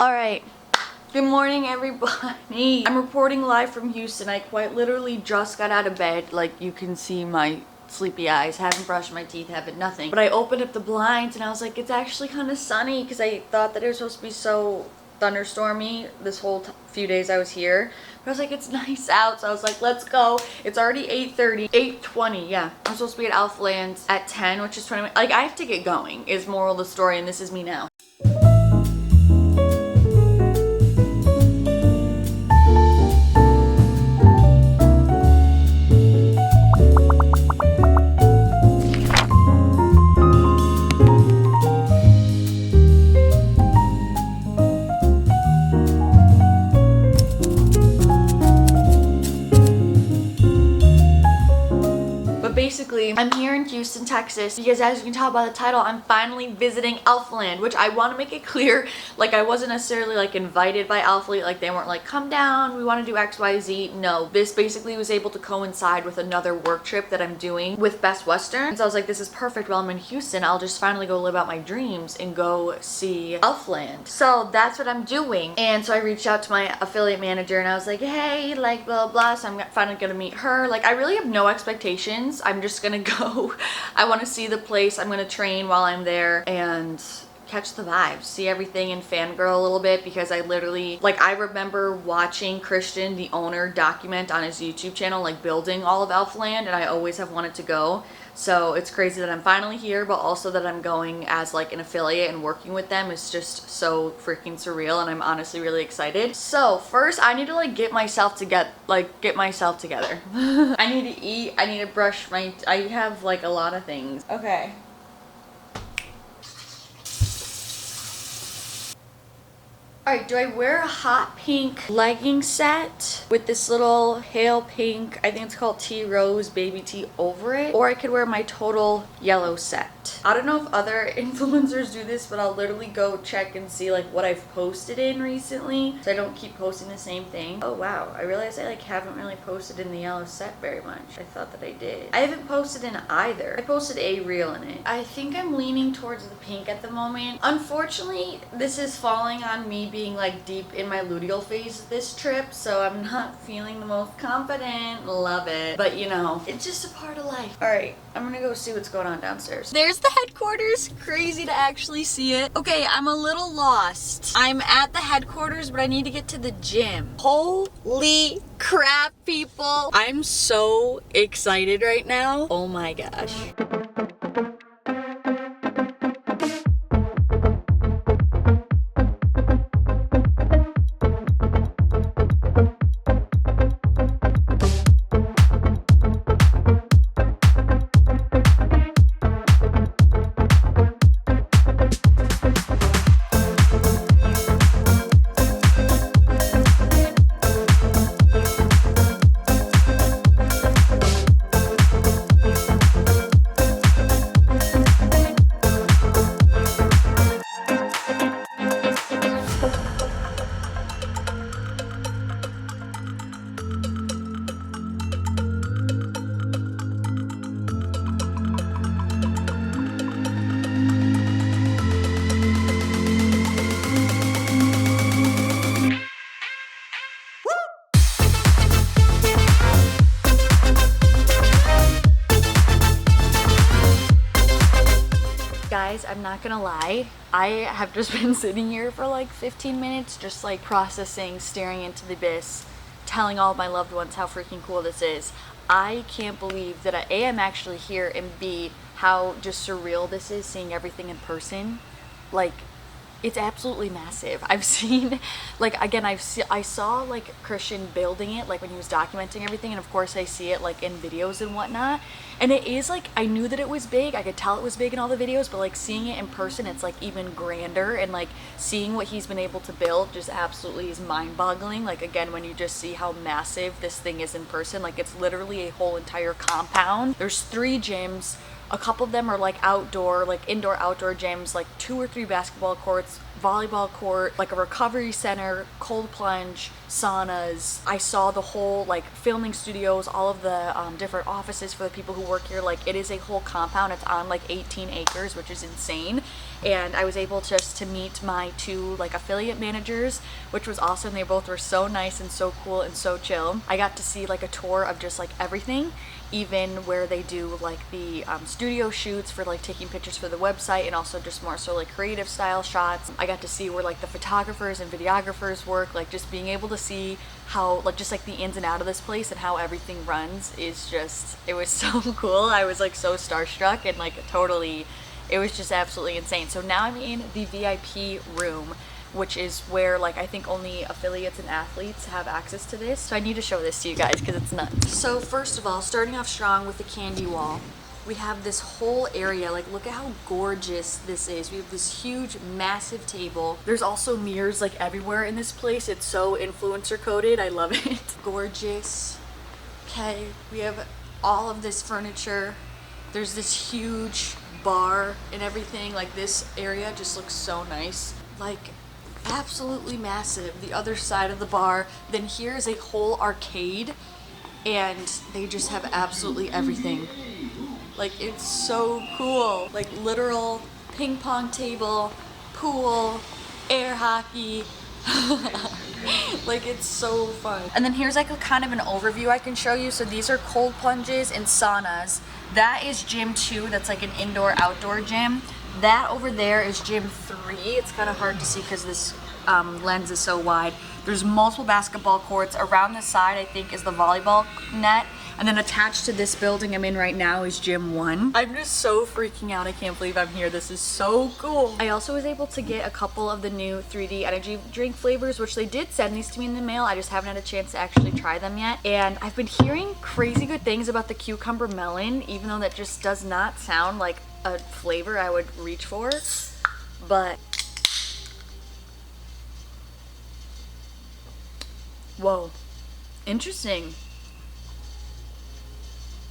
Alright, good morning everybody. I'm reporting live from Houston. I quite literally just got out of bed. Like, you can see my sleepy eyes. Haven't brushed my teeth, haven't nothing. But I opened up the blinds and I was like, it's actually kind of sunny, because I thought that it was supposed to be so thunderstormy this whole few days I was here. But I was like, it's nice out, so I was like, let's go. It's already 8:30, 8:20, yeah. I'm supposed to be at Alphaland at 10, which is 20 minutes. Like, I have to get going, is moral of the story, and this is me now. Basically, I'm here in Houston, Texas, because as you can tell by the title, I'm finally visiting Alphaland, which I want to make it clear, like, I wasn't necessarily like invited by Alphalete, like they weren't like, come down, we want to do XYZ. No, this basically was able to coincide with another work trip that I'm doing with Best Western. So I was like, this is perfect. While I'm in Houston, I'll just finally go live out my dreams and go see Alphaland. So that's what I'm doing. And so I reached out to my affiliate manager and I was like, hey, like blah blah. So I'm finally gonna meet her. Like, I really have no expectations. I'm just gonna go. I want to see the place. I'm gonna train while I'm there and catch the vibes, see everything, and fangirl a little bit, because I literally, like, I remember watching Christian, the owner, document on his YouTube channel, like, building all of Alphaland, and I always have wanted to go. So it's crazy that I'm finally here, but also that I'm going as like an affiliate and working with them is just so freaking surreal, and I'm honestly really excited. So first I need to like get myself together. I need to eat, I need to brush my, I have like a lot of things. Okay. Alright, do I wear a hot pink legging set with this little pale pink, I think it's called tea rose baby tee over it? Or I could wear my total yellow set. I don't know if other influencers do this, but I'll literally go check and see like what I've posted in recently, so I don't keep posting the same thing. Oh wow, I realized I like haven't really posted in the yellow set very much. I thought that I did. I haven't posted in either. I posted a reel in it. I think I'm leaning towards the pink at the moment. Unfortunately, this is falling on me being like deep in my luteal phase this trip, so I'm not feeling the most confident. Love it, but you know, it's just a part of life. All right, I'm gonna go see what's going on downstairs. There's the headquarters. Crazy to actually see it. Okay, I'm a little lost. I'm at the headquarters, but I need to get to the gym. Holy crap, people, I'm so excited right now. Oh my gosh. Guys, I'm not gonna lie, I have just been sitting here for like 15 minutes just like processing, staring into the abyss, telling all of my loved ones how freaking cool this is. I can't believe that A, I'm actually here, and B, how just surreal this is, seeing everything in person. Like, it's absolutely massive. I've seen, like, again, I saw like Christian building it, like when he was documenting everything, and of course I see it like in videos and whatnot, and it is like, I knew that it was big, I could tell it was big in all the videos, but like seeing it in person, it's like even grander, and like seeing what he's been able to build just absolutely is mind-boggling. Like, again, when you just see how massive this thing is in person, like it's literally a whole entire compound. There's 3 gyms. A couple of them are like outdoor, like indoor outdoor gyms, like 2 or 3 basketball courts, volleyball court, like a recovery center, cold plunge, saunas. I saw the whole like filming studios, all of the different offices for the people who work here. Like it is a whole compound. It's on like 18 acres, which is insane. And I was able just to meet my 2 like affiliate managers, which was awesome. They both were so nice and so cool and so chill. I got to see like a tour of just like everything, even where they do like the studio shoots for like taking pictures for the website, and also just more so like creative style shots. I got to see where like the photographers and videographers work, like just being able to see how like just like the ins and out of this place and how everything runs is just, it was so cool. I was like so starstruck and like totally, it was just absolutely insane. So now I'm in the VIP room, which is where like I think only affiliates and athletes have access to this. So I need to show this to you guys because it's nuts. So first of all, starting off strong with the candy wall, we have this whole area. Like look at how gorgeous this is. We have this huge massive table. There's also mirrors like everywhere in this place. It's so influencer coded. I love it. Gorgeous. Okay, we have all of this furniture. There's this huge bar and everything. Like this area just looks so nice. Like absolutely massive. The other side of the bar. Then here's a whole arcade, and they just have absolutely everything. Like it's so cool. Like literal ping pong table, pool, air hockey. Like it's so fun. And then here's like a kind of an overview I can show you. So these are cold plunges and saunas. That is gym 2. That's like an indoor outdoor gym. That over there is gym 3. It's kind of hard to see because this lens is so wide. There's multiple basketball courts. Around the side I think is the volleyball net. And then attached to this building I'm in right now is gym 1. I'm just so freaking out. I can't believe I'm here. This is so cool. I also was able to get a couple of the new 3D energy drink flavors, which they did send these to me in the mail. I just haven't had a chance to actually try them yet. And I've been hearing crazy good things about the cucumber melon, even though that just does not sound like a flavor I would reach for. But whoa, interesting.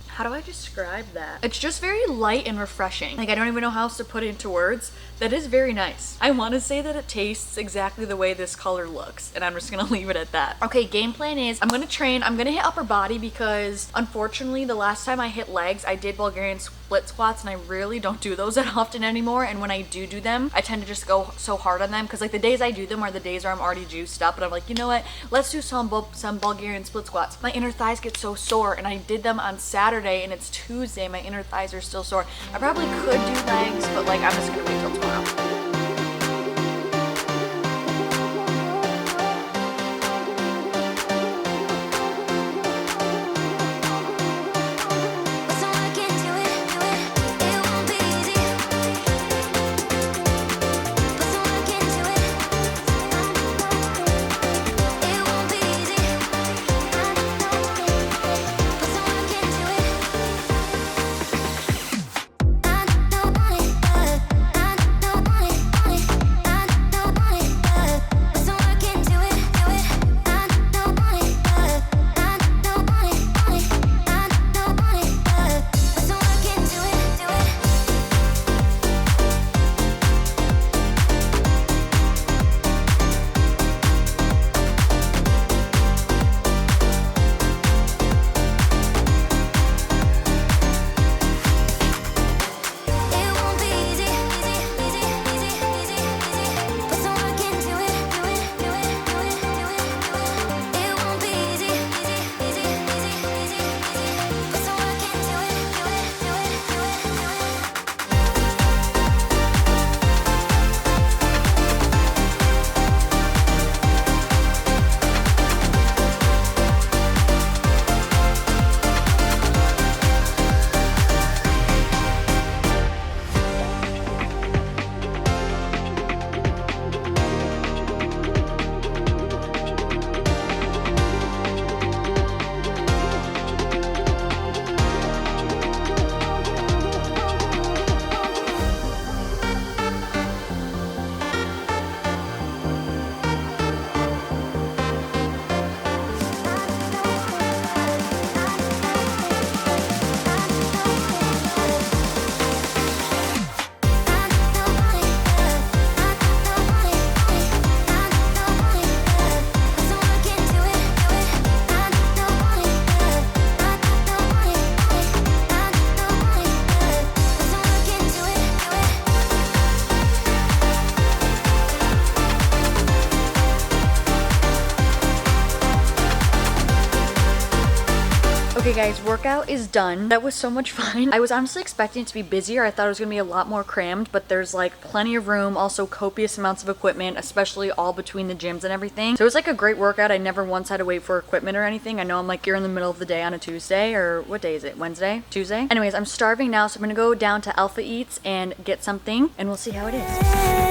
How do I describe that? It's just very light and refreshing. Like I don't even know how else to put it into words. That is very nice. I want to say that it tastes exactly the way this color looks, and I'm just gonna leave it at that. Okay, game plan is I'm gonna train. I'm gonna hit upper body because unfortunately the last time I hit legs, I did Bulgarian split squats, and I really don't do those that often anymore. And when I do them, I tend to just go so hard on them because like the days I do them are the days where I'm already juiced up, and I'm like, you know what? Let's do some Bulgarian split squats. My inner thighs get so sore, and I did them on Saturday, and it's Tuesday. My inner thighs are still sore. I probably could do legs, but like I'm just gonna wait till tomorrow. I don't want it. Okay guys, workout is done. That was so much fun. I was honestly expecting it to be busier. I thought it was gonna be a lot more crammed, but there's like plenty of room, also copious amounts of equipment, especially all between the gyms and everything. So it was like a great workout. I never once had to wait for equipment or anything. I know I'm like here in the middle of the day on a Tuesday, or what day is it? Wednesday? Tuesday? Anyways, I'm starving now, so I'm gonna go down to Alpha Eats and get something, and we'll see how it is.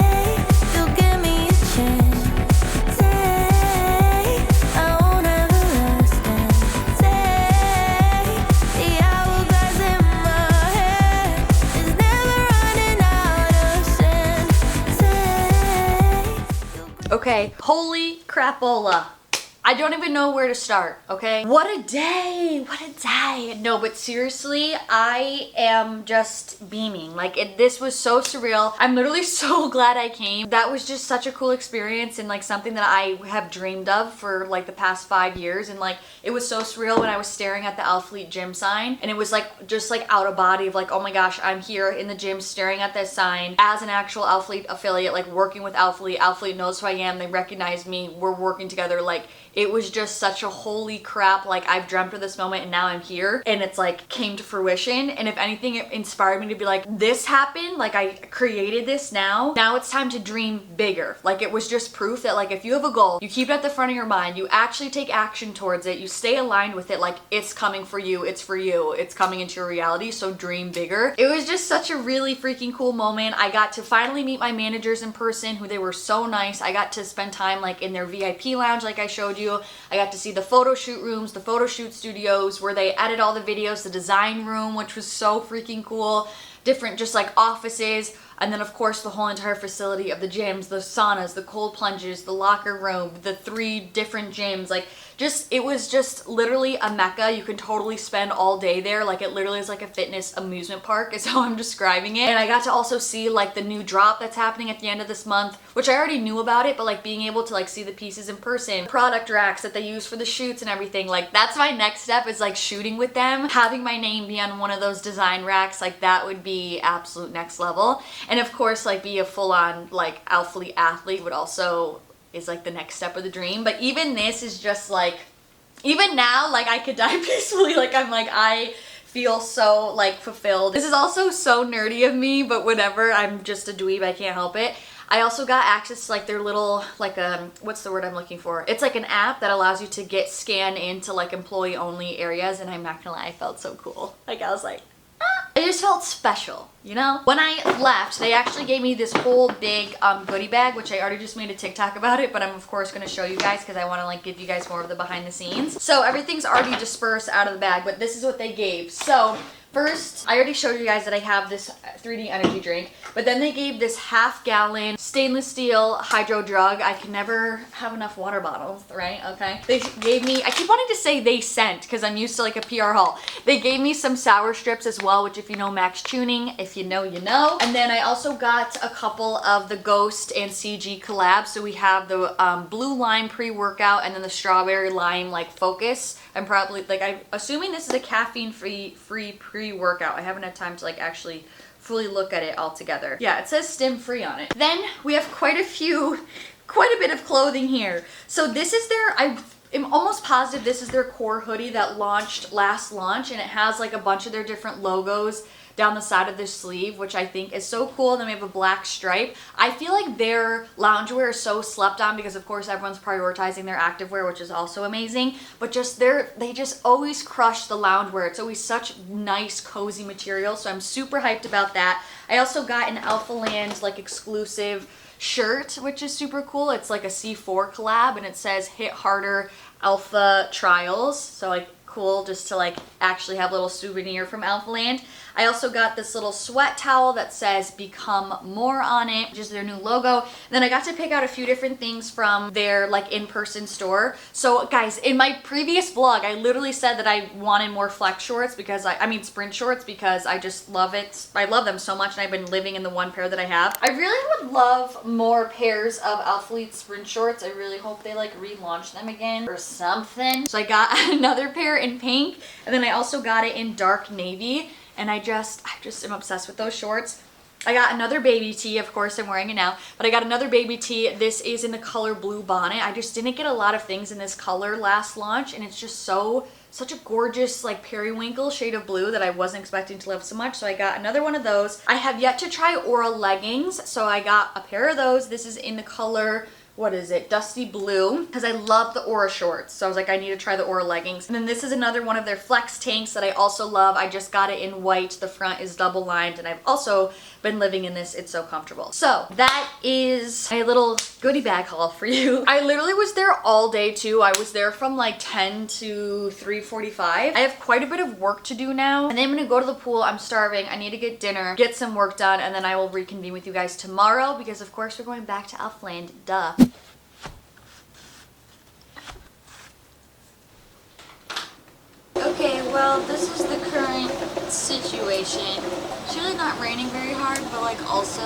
Okay, holy crapola. I don't even know where to start, okay? What a day, what a day. No, but seriously, I am just beaming. Like, this was so surreal. I'm literally so glad I came. That was just such a cool experience and like something that I have dreamed of for like the past 5 years. And like, it was so surreal when I was staring at the Alphalete gym sign, and it was like, just like out of body of like, oh my gosh, I'm here in the gym staring at this sign as an actual Alphalete affiliate, like working with Alphalete. Alphalete knows who I am, they recognize me, we're working together. Like, it was just such a holy crap, like I've dreamt of this moment and now I'm here, and it's like came to fruition. And if anything, it inspired me to be like, this happened, like I created this. Now it's time to dream bigger. Like, it was just proof that like if you have a goal, you keep it at the front of your mind, you actually take action towards it, you stay aligned with it, like it's coming for you, it's for you, it's coming into your reality. So dream bigger. It was just such a really freaking cool moment. I got to finally meet my managers in person, who they were so nice. I got to spend time like in their VIP lounge like I showed you. I got to see the photo shoot rooms, the photo shoot studios where they edit all the videos, the design room, which was so freaking cool, different just like offices, and then of course the whole entire facility of the gyms, the saunas, the cold plunges, the locker room, the 3 different gyms. Like, just, it was just literally a mecca. You can totally spend all day there. Like, it literally is like a fitness amusement park is how I'm describing it. And I got to also see like the new drop that's happening at the end of this month, which I already knew about it, but like being able to like see the pieces in person, product racks that they use for the shoots and everything. Like, that's my next step, is like shooting with them, having my name be on one of those design racks. Like, that would be absolute next level. And of course, like, be a full-on like Alphalete athlete would also is like the next step of the dream. But even this is just like, even now, like, I could die peacefully. Like, I'm like, I feel so like fulfilled. This is also so nerdy of me, but whatever, I'm just a dweeb, I can't help it. I also got access to like their little, like, what's the word I'm looking for? It's like an app that allows you to get scanned into like employee only areas, and I'm not gonna lie, I felt so cool. Like, I was like, it just felt special, you know? When I left, they actually gave me this whole big goodie bag, which I already just made a TikTok about it, but I'm of course gonna show you guys because I wanna like give you guys more of the behind the scenes. So everything's already dispersed out of the bag, but this is what they gave. So first, I already showed you guys that I have this 3D energy drink, but then they gave this half-gallon stainless steel hydro jug. I can never have enough water bottles, right? Okay. They gave me, I keep wanting to say they sent because I'm used to like a PR haul. They gave me some sour strips as well, which if you know Max Tuning, if you know, you know. And then I also got a couple of the Ghost and CG collabs. So we have the blue lime pre-workout and then the strawberry lime like focus. I'm probably like, I'm assuming this is a caffeine free pre-workout. I haven't had time to like actually fully look at it all together. Yeah, it says stim free on it. Then we have quite a bit of clothing here. So this is their, I'm almost positive this is their core hoodie that launched last launch, and it has like a bunch of their different logos down the side of the sleeve, which I think is so cool. And then we have a black stripe. I feel like their loungewear is so slept on because of course everyone's prioritizing their activewear, which is also amazing, but just they just always crush the loungewear. It's always such nice cozy material, so I'm super hyped about that. I also got an Alphaland like exclusive shirt, which is super cool. It's like a C4 collab, and it says hit harder alpha trials, so like cool just to like actually have a little souvenir from Alphaland. I also got this little sweat towel that says become more on it, which is their new logo. And then I got to pick out a few different things from their like in-person store. So guys, in my previous vlog, I literally said that I wanted more flex shorts because I mean sprint shorts, because I just love it. I love them so much, and I've been living in the one pair that I have. I really would love more pairs of Alphalete sprint shorts. I really hope they like relaunch them again or something. So I got another pair in pink, and then I also got it in dark navy. And I just am obsessed with those shorts. I got another baby tee, of course I'm wearing it now, but I got another baby tee. This is in the color blue bonnet. I just didn't get a lot of things in this color last launch, and it's just so such a gorgeous like periwinkle shade of blue that I wasn't expecting to love so much. So I got another one of those. I have yet to try Aura leggings, so I got a pair of those. This is in the color, what is it, dusty blue, because I love the Aura shorts. So I was like, I need to try the Aura leggings. And then this is another one of their flex tanks that I also love. I just got it in white. The front is double lined, and I've also been living in this. It's so comfortable. So that is a little goodie bag haul for you. I literally was there all day too. I was there from like 10 to 3:45. I have quite a bit of work to do now, and then I'm gonna go to the pool. I'm starving. I need to get dinner, get some work done, and then I will reconvene with you guys tomorrow because of course we're going back to Alphaland, duh. Okay, well, this is the current situation. It's really not raining very hard, but like also,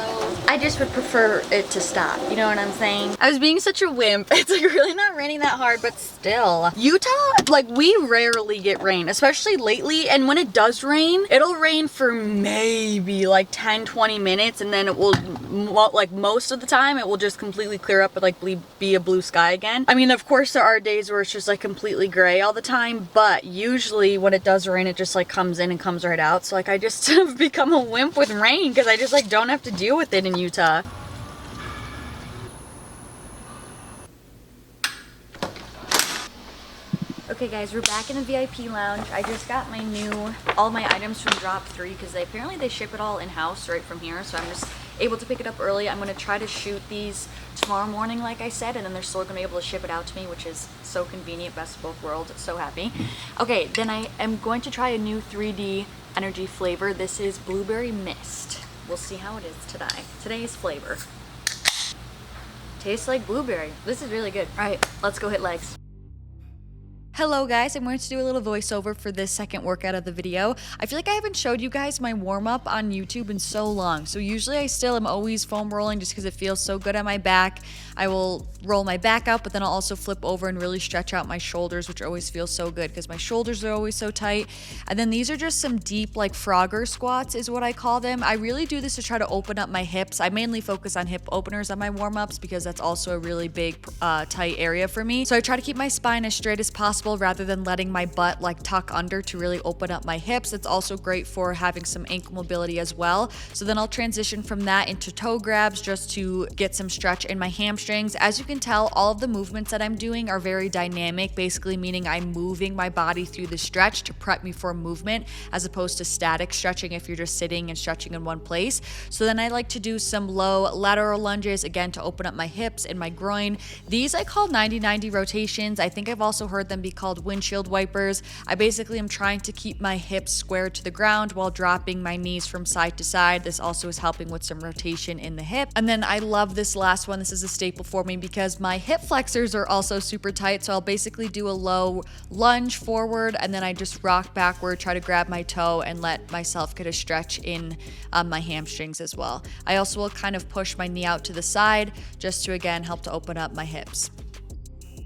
I just would prefer it to stop. You know what I'm saying? I was being such a wimp. It's like really not raining that hard, but still. Utah, like we rarely get rain, especially lately. And when it does rain, it'll rain for maybe like 10, 20 minutes. And then it will, like most of the time, it will just completely clear up and like be a blue sky again. I mean, of course there are days where it's just like completely gray all the time, but usually when it does rain, it just like comes in and comes right out. So like I just have become a wimp with rain because I just like don't have to deal with it in Utah. Okay guys, we're back in the VIP lounge. I just got all my items from Drop 3 because apparently they ship it all in-house right from here. So I'm just able to pick it up early. I'm gonna try to shoot these tomorrow morning like I said, and then they're still gonna be able to ship it out to me, which is so convenient, best of both worlds, so happy. Okay, then I am going to try a new 3D energy flavor. This is blueberry mist. We'll see how it is today. Today's flavor. Tastes like blueberry. This is really good. All right, let's go hit legs. Hello guys, I'm going to do a little voiceover for this second workout of the video. I feel like I haven't showed you guys my warm-up on YouTube in so long. So usually I still am always foam rolling just because it feels so good on my back. I will roll my back out, but then I'll also flip over and really stretch out my shoulders, which always feels so good because my shoulders are always so tight. And then these are just some deep like Frogger squats is what I call them. I really do this to try to open up my hips. I mainly focus on hip openers on my warm-ups because that's also a really big tight area for me. So I try to keep my spine as straight as possible rather than letting my butt like tuck under to really open up my hips. It's also great for having some ankle mobility as well. So then I'll transition from that into toe grabs just to get some stretch in my hamstrings. As you can tell, all of the movements that I'm doing are very dynamic, basically meaning I'm moving my body through the stretch to prep me for movement as opposed to static stretching if you're just sitting and stretching in one place. So then I like to do some low lateral lunges again to open up my hips and my groin. These I call 90-90 rotations. I think I've also heard them be called windshield wipers. I basically am trying to keep my hips squared to the ground while dropping my knees from side to side. This also is helping with some rotation in the hip. And then I love this last one. This is a staple for me because my hip flexors are also super tight. So I'll basically do a low lunge forward and then I just rock backward, try to grab my toe and let myself get a stretch in my hamstrings as well. I also will kind of push my knee out to the side just to again help to open up my hips.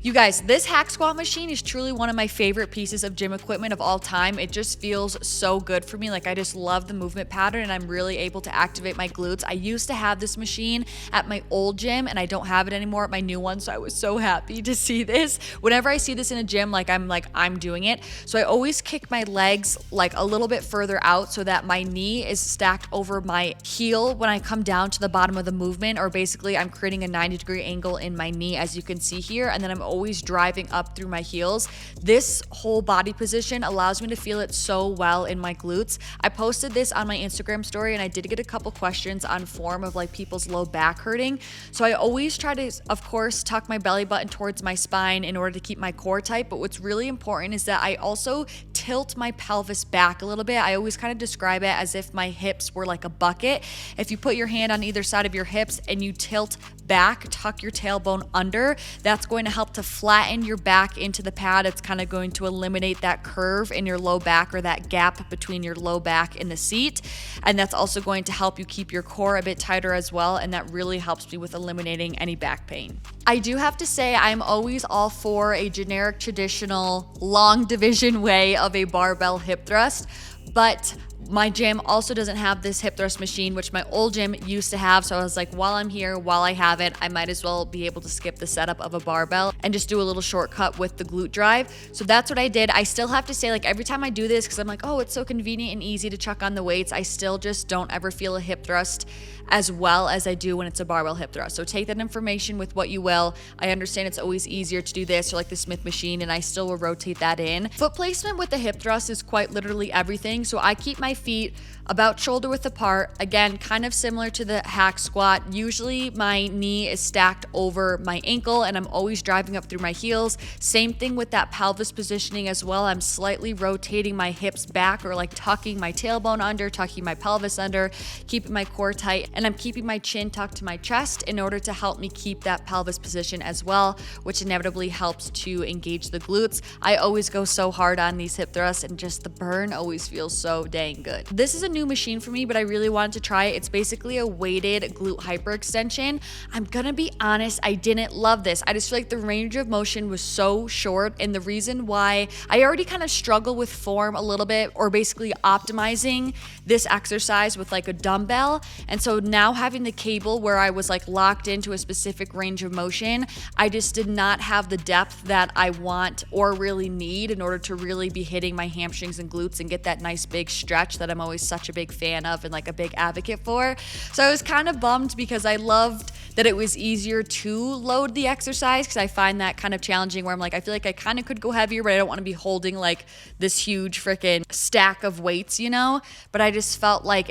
You guys, this hack squat machine is truly one of my favorite pieces of gym equipment of all time. It just feels so good for me. Like I just love the movement pattern and I'm really able to activate my glutes. I used to have this machine at my old gym and I don't have it anymore at my new one. So I was so happy to see this. Whenever I see this in a gym, I'm doing it. So I always kick my legs like a little bit further out so that my knee is stacked over my heel when I come down to the bottom of the movement, or basically I'm creating a 90-degree angle in my knee as you can see here. And then I'm always driving up through my heels. This whole body position allows me to feel it so well in my glutes. I posted this on my Instagram story and I did get a couple questions on form of like people's low back hurting. So I always try to, of course, tuck my belly button towards my spine in order to keep my core tight. But what's really important is that I also tilt my pelvis back a little bit. I always kind of describe it as if my hips were like a bucket. If you put your hand on either side of your hips and you tilt back, tuck your tailbone under, that's going to help to flatten your back into the pad. It's kind of going to eliminate that curve in your low back or that gap between your low back and the seat. And that's also going to help you keep your core a bit tighter as well. And that really helps me with eliminating any back pain. I do have to say I'm always all for a generic, traditional, long division way of a barbell hip thrust, but My gym also doesn't have this hip thrust machine, which my old gym used to have. So I was like, while I'm here, while I have it, I might as well be able to skip the setup of a barbell and just do a little shortcut with the glute drive. So that's what I did. I still have to say, like, every time I do this, because I'm like, oh, it's so convenient and easy to chuck on the weights, I still just don't ever feel a hip thrust as well as I do when it's a barbell hip thrust. So take that information with what you will. I understand it's always easier to do this or like the Smith machine, and I still will rotate that in. Foot placement with the hip thrust is quite literally everything. So I keep my feet about shoulder width apart. Again, kind of similar to the hack squat. Usually my knee is stacked over my ankle and I'm always driving up through my heels. Same thing with that pelvis positioning as well. I'm slightly rotating my hips back or like tucking my tailbone under, tucking my pelvis under, keeping my core tight, and I'm keeping my chin tucked to my chest in order to help me keep that pelvis position as well, which inevitably helps to engage the glutes. I always go so hard on these hip thrusts and just the burn always feels so dang good. This is a new machine for me, but I really wanted to try it. It's basically a weighted glute hyperextension. I'm gonna be honest, I didn't love this. I just feel like the range of motion was so short, and the reason why I already kind of struggle with form a little bit, or basically optimizing this exercise with like a dumbbell. And so now having the cable where I was like locked into a specific range of motion, I just did not have the depth that I want or really need in order to really be hitting my hamstrings and glutes and get that nice big stretch that I'm always such a big fan of and like a big advocate for. So I was kind of bummed because I loved that it was easier to load the exercise, because I find that kind of challenging where I'm like, I feel like I kind of could go heavier, but I don't want to be holding like this huge freaking stack of weights, you know? But I just felt like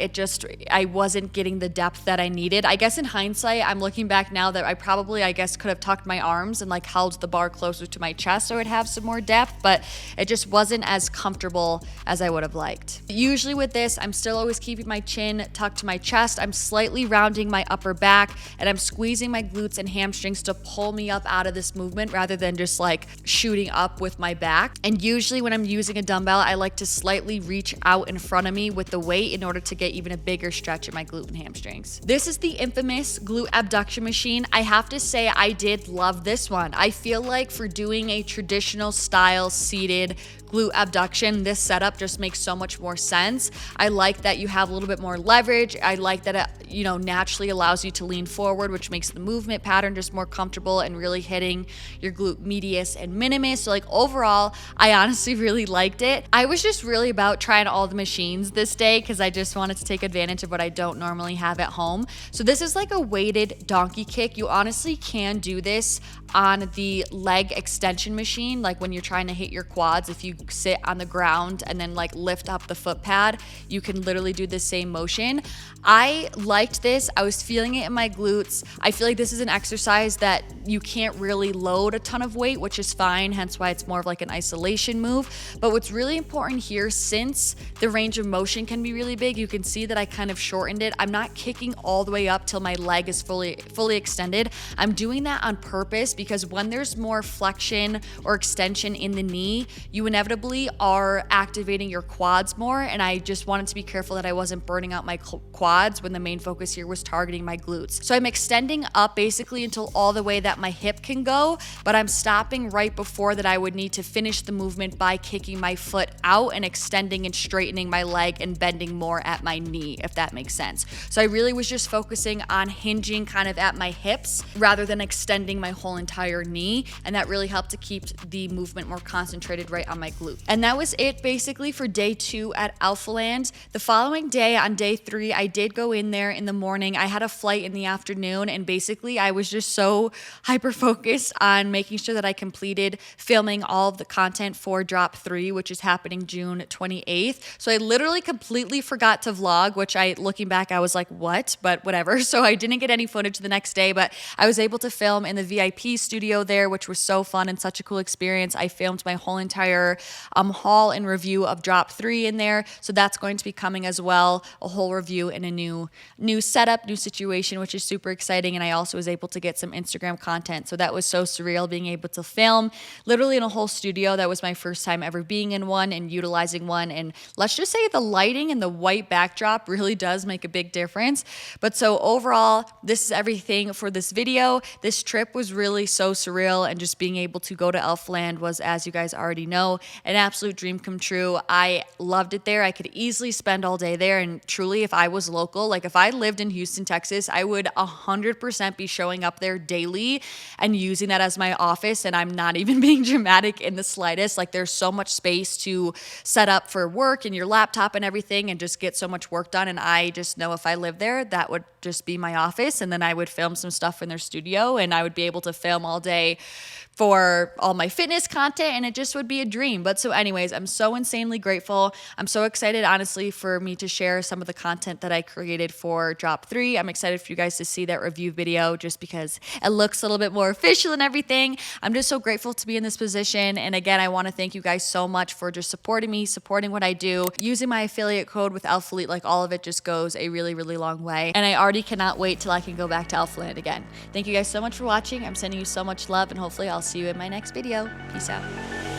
I wasn't getting the depth that I needed. I guess in hindsight, I'm looking back now that I probably, could have tucked my arms and like held the bar closer to my chest so it would have some more depth, but it just wasn't as comfortable as I would have liked. Usually with this, I'm still always keeping my chin tucked to my chest. I'm slightly rounding my upper back and I'm squeezing my glutes and hamstrings to pull me up out of this movement rather than just like shooting up with my back. And usually when I'm using a dumbbell, I like to slightly reach out in front of me with the weight in order to get even a bigger stretch in my glute and hamstrings. This is the infamous glute abduction machine. I have to say I did love this one. I feel like for doing a traditional style seated glute abduction, this setup just makes so much more sense. I like that you have a little bit more leverage. I like that it, naturally allows you to lean forward, which makes the movement pattern just more comfortable and really hitting your glute medius and minimus. So like overall, I honestly really liked it. I was just really about trying all the machines this day because I just wanted to take advantage of what I don't normally have at home. So this is like a weighted donkey kick. You honestly can do this on the leg extension machine, like when you're trying to hit your quads. If you sit on the ground and then like lift up the foot pad, you can literally do the same motion. I liked this. I was feeling it in my glutes. I feel like this is an exercise that you can't really load a ton of weight, which is fine, hence why it's more of like an isolation move. But what's really important here, since the range of motion can be really big, you can see that I kind of shortened it. I'm not kicking all the way up till my leg is fully extended. I'm doing that on purpose because when there's more flexion or extension in the knee, you inevitably are activating your quads more, and I just wanted to be careful that I wasn't burning out my quads when the main focus here was targeting my glutes. So I'm extending up basically until all the way that my hip can go, but I'm stopping right before that I would need to finish the movement by kicking my foot out and extending and straightening my leg and bending more at my knee, if that makes sense. So I really was just focusing on hinging kind of at my hips rather than extending my whole entire knee, and that really helped to keep the movement more concentrated right on my glute. And that was it basically for day 2 at Alphaland. The following day, on day 3, I did go in there in the morning. I had a flight in the afternoon, and basically I was just so hyper focused on making sure that I completed filming all of the content for drop 3, which is happening June 28th. So I literally completely forgot to vlog, which looking back, I was like, what? But whatever. So I didn't get any footage the next day, but I was able to film in the VIP studio there, which was so fun and such a cool experience. I filmed my whole entire haul and review of drop 3 in there. So that's going to be coming as well, a whole review in a new setup, new situation, which is super exciting. exciting. And I also was able to get some Instagram content. So that was so surreal being able to film literally in a whole studio. That was my first time ever being in one and utilizing one. And let's just say the lighting and the white backdrop really does make a big difference. But so overall, this is everything for this video. This trip was really so surreal, and just being able to go to Alphaland was, as you guys already know, an absolute dream come true. I loved it there. I could easily spend all day there, and truly, if I was local, like if I lived in Houston, Texas, I would 100% be showing up there daily and using that as my office. And I'm not even being dramatic in the slightest. Like, there's so much space to set up for work and your laptop and everything and just get so much work done. And I just know if I lived there, that would just be my office, and then I would film some stuff in their studio, and I would be able to film all day for all my fitness content, and it just would be a dream. But so anyways, I'm so insanely grateful. I'm so excited, honestly, for me to share some of the content that I created for Drop 3. I'm excited for you guys to see that review video just because it looks a little bit more official and everything. I'm just so grateful to be in this position. And again, I want to thank you guys so much for just supporting me, supporting what I do. Using my affiliate code with Alphalete, like all of it just goes a really, really long way. And I already cannot wait till I can go back to Alphaland again. Thank you guys so much for watching. I'm sending you so much love, and hopefully I'll see you in my next video. Peace out.